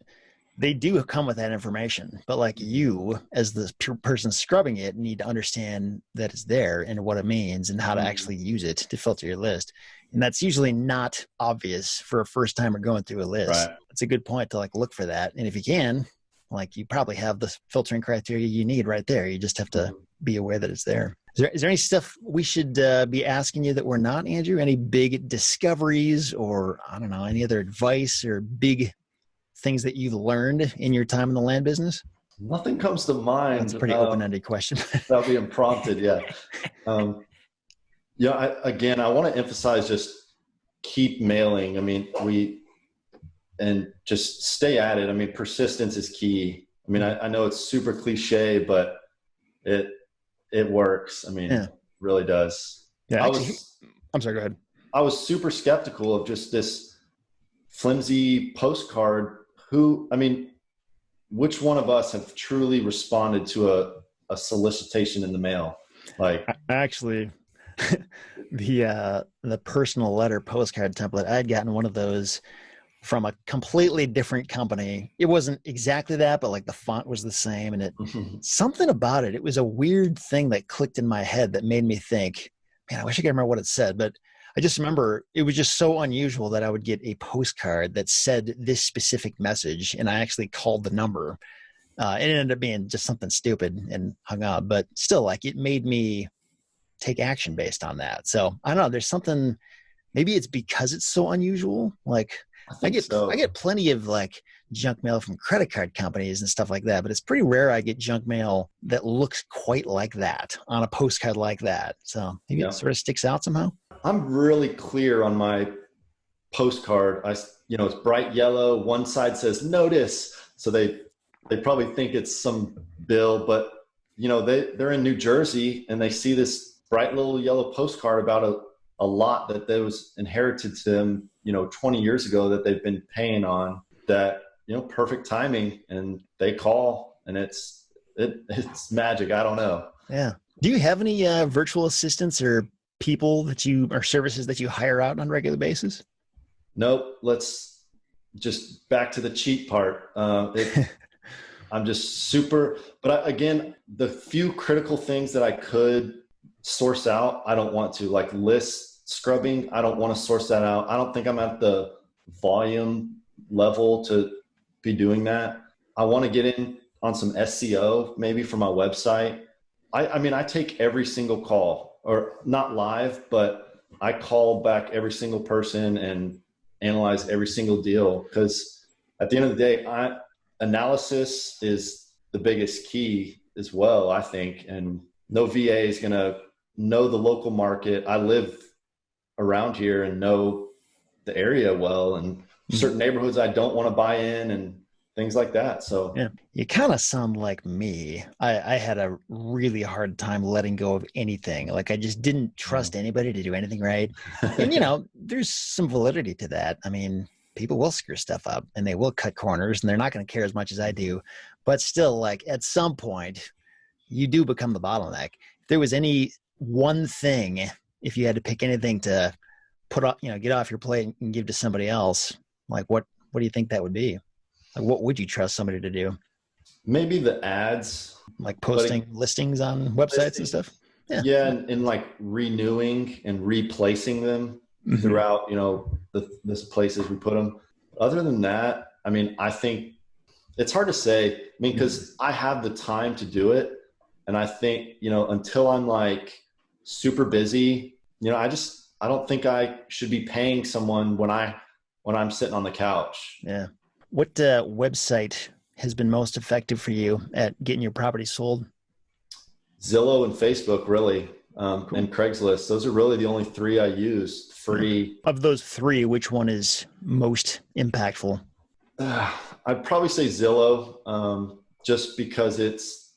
they do come with that information, but like you as the person scrubbing it need to understand that it's there and what it means and how to actually use it to filter your list. And that's usually not obvious for a first timer going through a list. Right. It's a good point to look for that. And if you can, you probably have the filtering criteria you need right there. You just have to be aware that it's there. Is there any stuff we should be asking you that we're not, Andrew? Any big discoveries, or I don't know, any other advice or big things that you've learned in your time in the land business? Nothing comes to mind. That's a pretty open-ended question. That'll be unprompted. Yeah. I want to emphasize just keep mailing. I mean, and just stay at it. I mean, persistence is key. I mean, I know it's super cliche, but it works. I mean, it really does. Yeah. I'm sorry, go ahead. I was super skeptical of just this flimsy postcard. Which one of us have truly responded to a solicitation in the mail? Actually, the personal letter postcard template, I had gotten one of those from a completely different company. It wasn't exactly that, but the font was the same, and something about it. It was a weird thing that clicked in my head that made me think, man, I wish I could remember what it said, but I just remember it was just so unusual that I would get a postcard that said this specific message, and I actually called the number. It ended up being just something stupid and hung up, but still, it made me take action based on that. So I don't know, there's something, maybe it's because it's so unusual. I get plenty of junk mail from credit card companies and stuff like that, but it's pretty rare I get junk mail that looks quite like that on a postcard like that. So maybe it sort of sticks out somehow. I'm really clear on my postcard. It's bright yellow. One side says notice. So they probably think it's some bill, but they're in New Jersey and they see this bright little yellow postcard about a lot that was inherited to them, 20 years ago that they've been paying on that, perfect timing, and they call, and it's magic. I don't know. Yeah. Do you have any virtual assistants or people or services that you hire out on a regular basis? Nope. Let's just back to the cheap part. I'm just super, but again, the few critical things that I could source out, I don't want to, list scrubbing. I don't want to source that out. I don't think I'm at the volume level to be doing that. I want to get in on some SEO maybe for my website, I mean, I take every single call, or not live, but I call back every single person and analyze every single deal, because at the end of the day, analysis is the biggest key as well, I think. And no VA is going to know the local market. I live around here and know the area well, and certain neighborhoods I don't want to buy in and things like that. So yeah, you kind of sound like me. I had a really hard time letting go of anything. Like I just didn't trust anybody to do anything right. And, you know, there's some validity to that. I mean, people will screw stuff up and they will cut corners and they're not going to care as much as I do. But still, like at some point, you do become the bottleneck. If there was any one thing, if you had to pick anything to put up, you know, get off your plate and give to somebody else, like what do you think that would be? Like what would you trust somebody to do? maybe the ads, Like posting listings on websites and stuff? Yeah, and like renewing and replacing them throughout, you know, the places we put them. Other than that, I mean, I think it's hard to say. I mean, because I have the time to do it. And I think, you know, until I'm like super busy, you know, I don't think I should be paying someone when I'm sitting on the couch. Yeah. What website has been most effective for you at getting your property sold? Zillow and Facebook, really, and Craigslist. Those are really the only three I use. Free. Of those three, which one is most impactful? I'd probably say Zillow, just because it's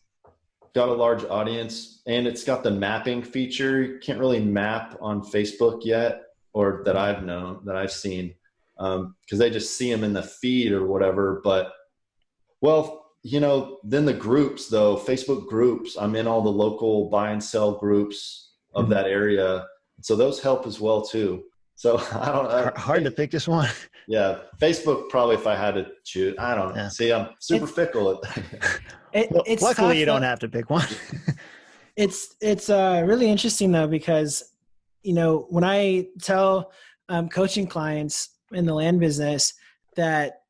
got a large audience and it's got the mapping feature. You can't really map on Facebook yet, or that I've seen, because they just see them in the feed or whatever. But, well, you know, then the groups, though, Facebook groups, I'm in all the local buy and sell groups of that area. So those help as well, too. So I don't know. Hard to pick this one. Yeah. Facebook, probably, if I had to choose. I don't know. Yeah. See, I'm super fickle. It's luckily, you tough, don't have to pick one. It's really interesting, though, because, you know, when I tell coaching clients in the land business that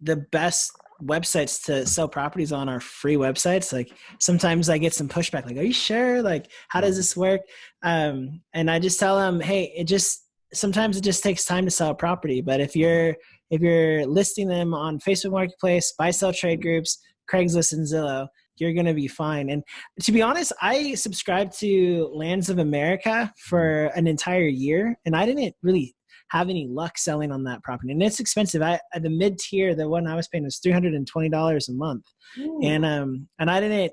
the best websites to sell properties on are free websites, like sometimes I get some pushback, like, are you sure? Like, how does this work? And I just tell them, hey, sometimes it just takes time to sell a property. But if you're listing them on Facebook Marketplace, buy sell trade groups, Craigslist, and Zillow, you're going to be fine. And to be honest, I subscribed to Lands of America for an entire year, and I didn't really have any luck selling on that property. And it's expensive. The mid-tier, the one I was paying was $320 a month. Ooh. And I didn't,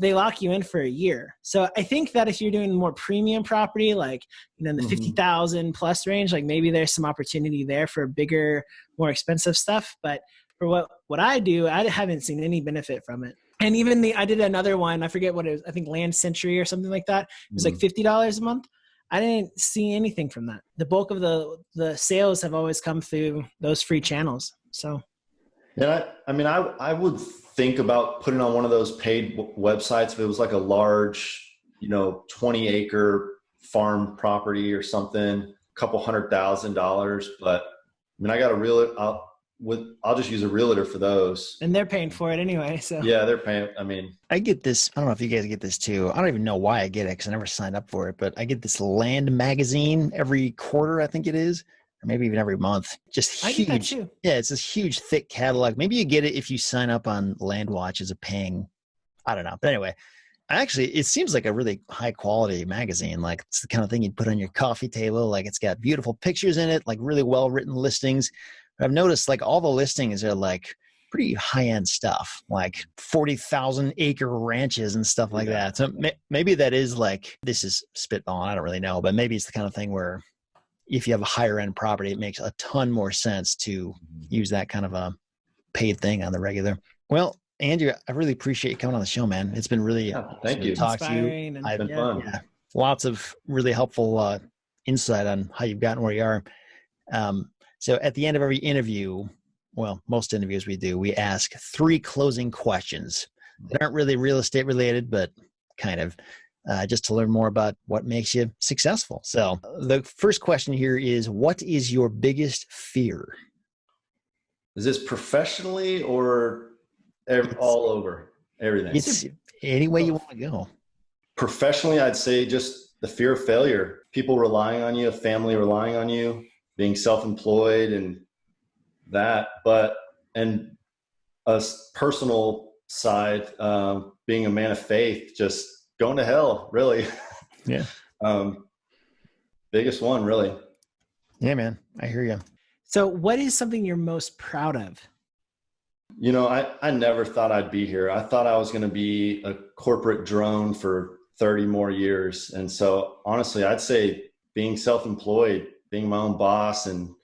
they lock you in for a year. So I think that if you're doing more premium property, like, you know, in the 50,000 plus range, like maybe there's some opportunity there for bigger, more expensive stuff. But for what I do, I haven't seen any benefit from it. And even I did another one, I forget what it was, I think Land Century or something like that. It was like $50 a month. I didn't see anything from that. The bulk of the sales have always come through those free channels. So, yeah, I mean, I would think about putting on one of those paid websites if it was like a large, you know, 20-acre farm property or something, a couple $100,000. But I mean, I got a realtor. I'll just use a realtor for those. And they're paying for it anyway. So yeah, they're paying. I mean, I get this. I don't know if you guys get this too. I don't even know why I get it because I never signed up for it. But I get this land magazine every quarter, I think it is, or maybe even every month. Just huge. I get that too. Yeah, it's this huge, thick catalog. Maybe you get it if you sign up on LandWatch as a paying. I don't know. But anyway, actually, it seems like a really high quality magazine. Like it's the kind of thing you'd put on your coffee table. Like it's got beautiful pictures in it, like really well written listings. I've noticed like all the listings are like pretty high end stuff, like 40,000 acre ranches and stuff like that. So maybe that is like, this is spitballing, I don't really know, but maybe it's the kind of thing where if you have a higher end property, it makes a ton more sense to use that kind of a paid thing on the regular. Well, Andrew, I really appreciate you coming on the show, man. It's been really thank you. Talk to you. It's been fun. Yeah, lots of really helpful insight on how you've gotten where you are. So at the end of every interview, well, most interviews we ask 3 closing questions that aren't really real estate related, but kind of just to learn more about what makes you successful. So the first question here is, what is your biggest fear? Is this professionally or all over everything? any way you want to go. Professionally, I'd say just the fear of failure, people relying on you, a family relying on you, being self-employed and that, and a personal side, being a man of faith, just going to hell, really. Yeah. Biggest one, really. Yeah, man. I hear you. So what is something you're most proud of? You know, I never thought I'd be here. I thought I was going to be a corporate drone for 30 more years. And so honestly, I'd say being self-employed, being my own boss, and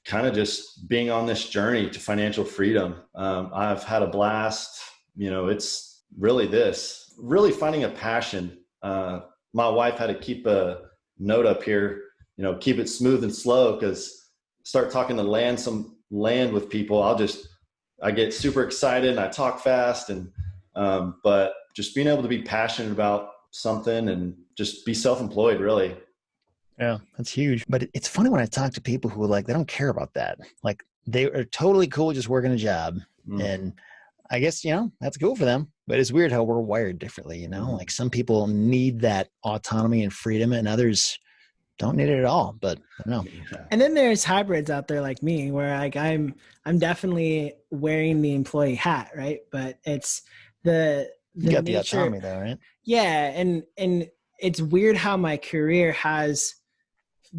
kind of just being on this journey to financial freedom. I've had a blast. You know, it's really finding a passion. My wife had to keep a note up here, you know, keep it smooth and slow, because start talking to some land with people, I get super excited and I talk fast, and but just being able to be passionate about something and just be self-employed, really. Yeah, that's huge. But it's funny when I talk to people who they don't care about that. Like they are totally cool just working a job. And I guess, that's cool for them. But it's weird how we're wired differently, like some people need that autonomy and freedom and others don't need it at all. But I don't know. And then there's hybrids out there like me, where I'm definitely wearing the employee hat, right? But it's the you got nature, the autonomy though, right? Yeah, and it's weird how my career has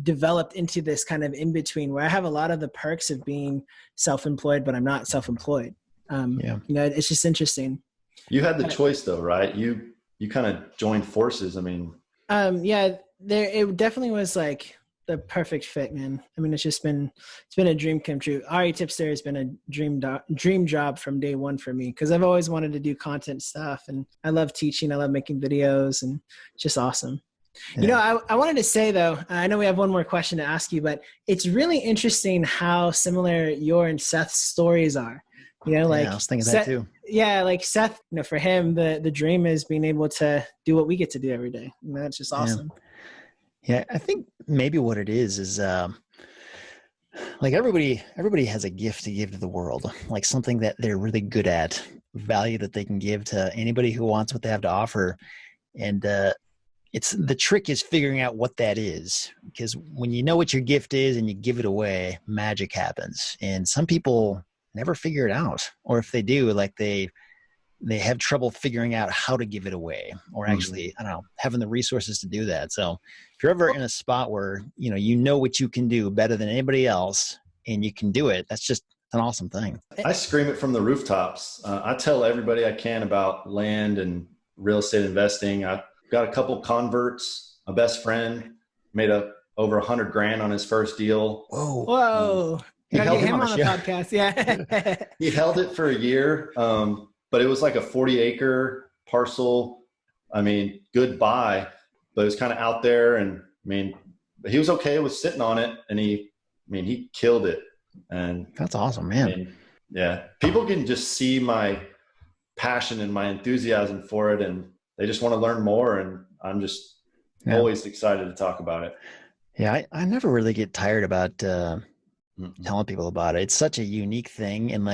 developed into this kind of in between, where I have a lot of the perks of being self-employed, but I'm not self-employed. It's just interesting. You had the choice though, right? You kind of joined forces. I mean, it definitely was like the perfect fit, man. I mean, it's been a dream come true. REtipster has been a dream job from day one for me, because I've always wanted to do content stuff, and I love teaching. I love making videos, and it's just awesome. Yeah. I wanted to say though, I know we have one more question to ask you, but it's really interesting how similar your and Seth's stories are. I was thinking that too. Yeah, like Seth, for him, the dream is being able to do what we get to do every day. That's just awesome. Yeah, I think maybe what it is like everybody has a gift to give to the world, like something that they're really good at, value that they can give to anybody who wants what they have to offer. And the trick is figuring out what that is, because when you know what your gift is and you give it away, magic happens. And some people never figure it out, or if they do, like they have trouble figuring out how to give it away, or actually, having the resources to do that. So if you're ever in a spot where, you know what you can do better than anybody else and you can do it, that's just an awesome thing. I scream it from the rooftops. I tell everybody I can about land and real estate investing. I've got a couple converts, a best friend made over $100,000 on his first deal. Whoa. Gotta get him on the podcast. Yeah. He held it for a year. But it was like a 40-acre parcel. I mean, good buy, but it was kind of out there. And he was okay with sitting on it, and he killed it. And that's awesome, man. People can just see my passion and my enthusiasm for it, and they just want to learn more. And I'm just always excited to talk about it. Yeah. I never really get tired about telling people about it. It's such a unique thing. And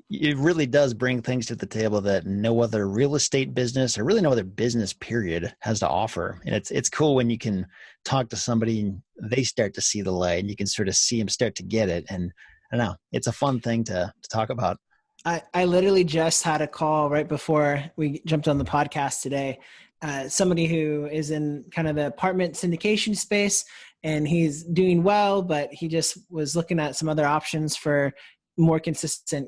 it really does bring things to the table that no other real estate business, or really no other business period, has to offer. And it's cool when you can talk to somebody and they start to see the light, and you can sort of see them start to get it. And I don't know, it's a fun thing to talk about. I literally just had a call right before we jumped on the podcast today. Somebody who is in kind of the apartment syndication space, and he's doing well, but he just was looking at some other options for more consistent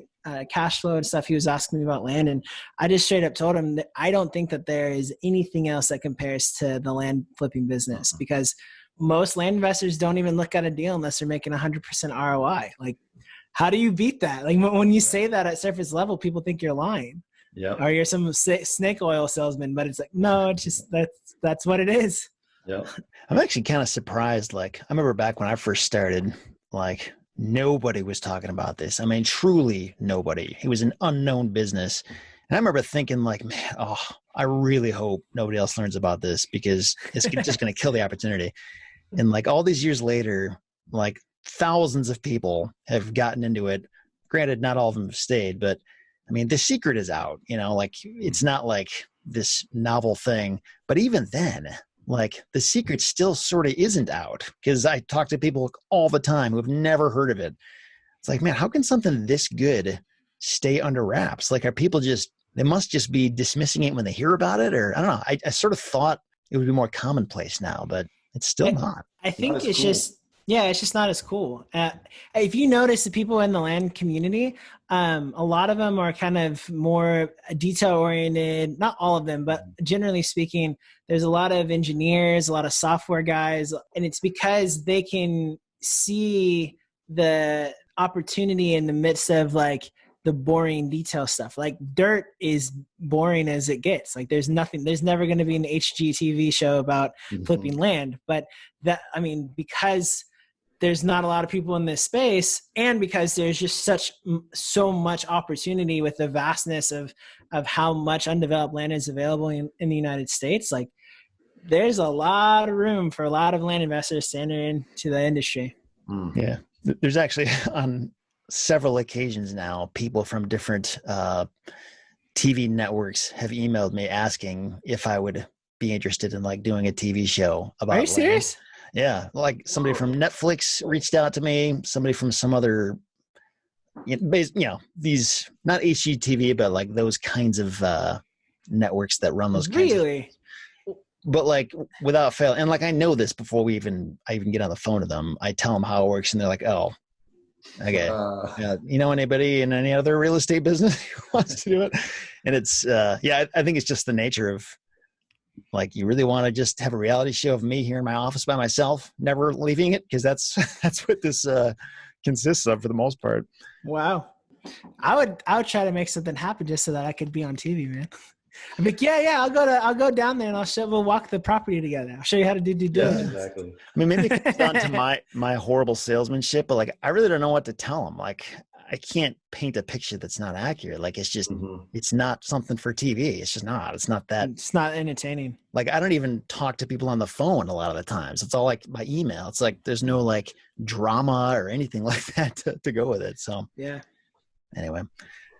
cash flow and stuff. He was asking me about land, and I just straight up told him that I don't think that there is anything else that compares to the land flipping business, because most land investors don't even look at a deal unless they're making 100% ROI. Like, how do you beat that? Like, when you say that at surface level, people think you're lying. Yeah. Or you're some snake oil salesman, but it's like, no, it's just, that's what it is. Yeah. I'm actually kind of surprised. I remember back when I first started, nobody was talking about this. I mean, truly nobody. It was an unknown business. And I remember thinking man, I really hope nobody else learns about this, because it's just going to kill the opportunity. And all these years later, thousands of people have gotten into it. Granted, not all of them have stayed, but I mean, the secret is out, like it's not like this novel thing, but even then, like the secret still sort of isn't out, because I talk to people all the time who have never heard of it. It's like, man, how can something this good stay under wraps? Like, are people they must just be dismissing it when they hear about it? Or I don't know. I sort of thought it would be more commonplace now, but it's still not. I think it's just not as cool. If you notice the people in the land community, a lot of them are kind of more detail oriented, not all of them, but generally speaking, there's a lot of engineers, a lot of software guys, and it's because they can see the opportunity in the midst of like the boring detail stuff. Like dirt is boring as it gets. Like there's never going to be an HGTV show about flipping land, but because there's not a lot of people in this space, and because there's just so much opportunity with the vastness of how much undeveloped land is available in the United States, like there's a lot of room for a lot of land investors to enter into the industry. Yeah. There's actually on several occasions now, people from different TV networks have emailed me asking if I would be interested in like doing a TV show about Are you land. serious? Yeah, like somebody from Netflix reached out to me, somebody from some other, these, not HGTV, but like those kinds of networks that run those kinds of Really? But like without fail, and like I know this before I even get on the phone to them, I tell them how it works, and they're like, "Oh, okay, anybody in any other real estate business who wants to do it?" And it's I think it's just the nature of, like, you really want to just have a reality show of me here in my office by myself, never leaving it, because that's what this consists of for the most part. Wow. I would try to make something happen just so that I could be on TV, man. I'm like, I'll go down there and we'll walk the property together. I'll show you how to do due diligence. Yeah, exactly. I mean, maybe it comes down to my horrible salesmanship, but like, I really don't know what to tell them. Like, I can't paint a picture that's not accurate. Like, it's just, it's not something for TV. It's just not. It's not that. It's not entertaining. Like, I don't even talk to people on the phone a lot of the times. It's all like by email. It's like there's no like drama or anything like that to go with it. So yeah. Anyway,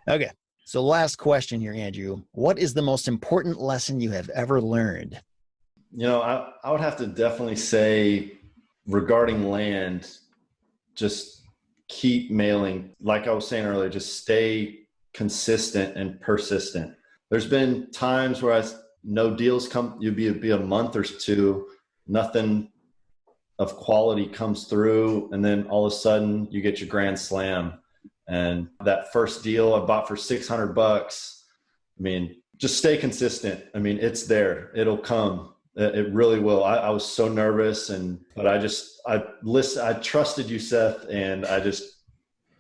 okay. So last question here, Andrew. What is the most important lesson you have ever learned? I would have to definitely say, regarding land, just keep mailing. Like I was saying earlier, just stay consistent and persistent. There's been times where no deals come, you'd be a month or two, nothing of quality comes through, and then all of a sudden you get your grand slam. And that first deal I bought for $600, I mean, just stay consistent. I mean, it's there. It'll come. It really will. I was so nervous, but I trusted you, Seth, and I just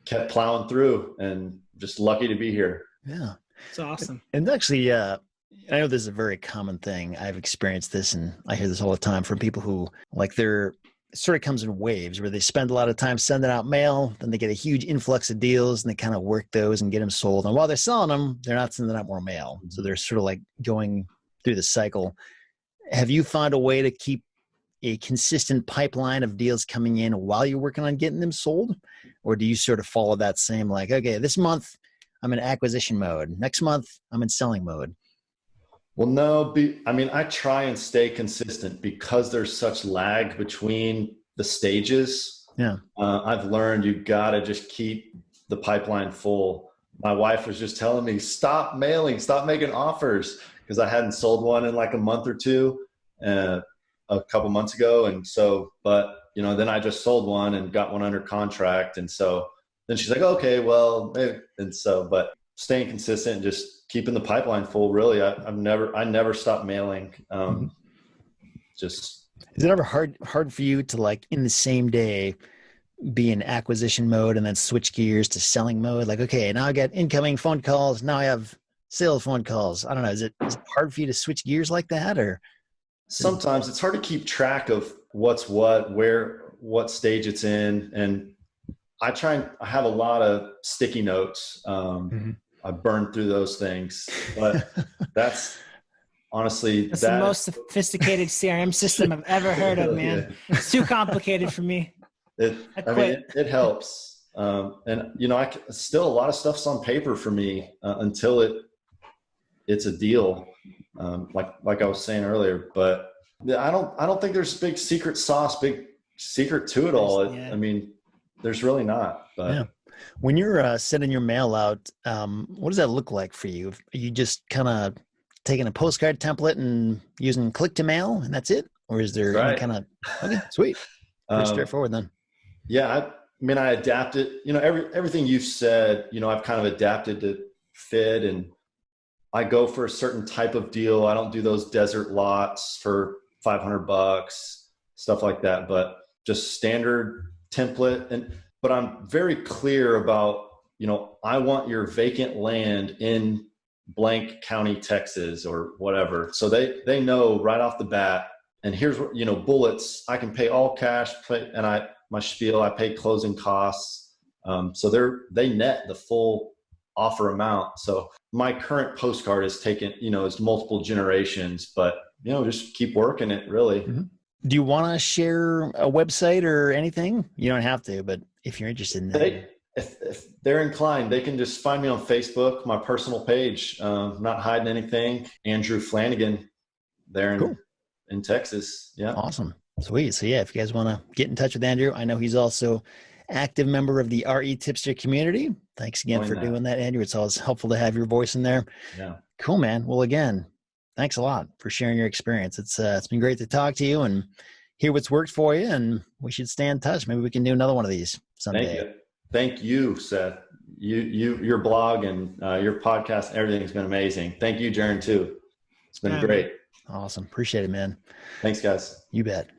kept plowing through, and just lucky to be here. Yeah. It's awesome. And actually, I know this is a very common thing. I've experienced this, and I hear this all the time from people who, like, it sort of comes in waves where they spend a lot of time sending out mail, then they get a huge influx of deals, and they kind of work those and get them sold. And while they're selling them, they're not sending out more mail. So they're sort of like going through the cycle. Have you found a way to keep a consistent pipeline of deals coming in while you're working on getting them sold? Or do you sort of follow that same, like, okay, this month I'm in acquisition mode, next month I'm in selling mode? Well, no, I try and stay consistent because there's such lag between the stages. Yeah. I've learned you've got to just keep the pipeline full. My wife was just telling me, stop mailing, stop making offers, because I hadn't sold one in like a month or two, a couple months ago. And so, then I just sold one and got one under contract. And so then she's like, okay, well, maybe. And so, but staying consistent and just keeping the pipeline full, really. I never stopped mailing. Is it ever hard for you to, like, in the same day, be in acquisition mode and then switch gears to selling mode? Like, okay, now I get incoming phone calls. Now I have sales phone calls. I don't know. Is it hard for you to switch gears like that? Or sometimes it's hard to keep track of what's what stage it's in. And I have a lot of sticky notes. I burned through those things, but that's honestly, that's the most sophisticated CRM system I've ever heard of, man. Yeah. It's too complicated for me. It helps. And still a lot of stuff's on paper for me until it's a deal. Like I was saying earlier, but I don't think there's big secret sauce, big secret to it all. Yeah. I mean, there's really not. But yeah. When you're sending your mail out, what does that look like for you? Are you just kind of taking a postcard template and using click to mail and that's it? Or is there any kind of, okay, sweet. Pretty straightforward then. Yeah. I adapted, everything you've said, I've kind of adapted to fit, and I go for a certain type of deal. I don't do those desert lots for $500, stuff like that, but just standard template. But I'm very clear about, I want your vacant land in blank county, Texas, or whatever. So they know right off the bat. And here's what, bullets, I can pay all cash, and my spiel, I pay closing costs. So they net the full offer amount. So my current postcard is taken, is multiple generations, but, just keep working it, really. Mm-hmm. Do you want to share a website or anything? You don't have to, but if you're interested in that. If they're inclined, they can just find me on Facebook, my personal page. Not hiding anything. Andrew Flanagan there in Texas. Yeah. Awesome. Sweet. So yeah, if you guys want to get in touch with Andrew, I know he's also active member of the REtipster community. Thanks again for doing that, Andrew. It's always helpful to have your voice in there. Yeah. Cool, man. Well, again, thanks a lot for sharing your experience. It's been great to talk to you and hear what's worked for you, and we should stay in touch. Maybe we can do another one of these someday. Thank you, Seth. Your blog and your podcast, everything's been amazing. Thank you, Jaron, too. It's been great. Awesome. Appreciate it, man. Thanks, guys. You bet.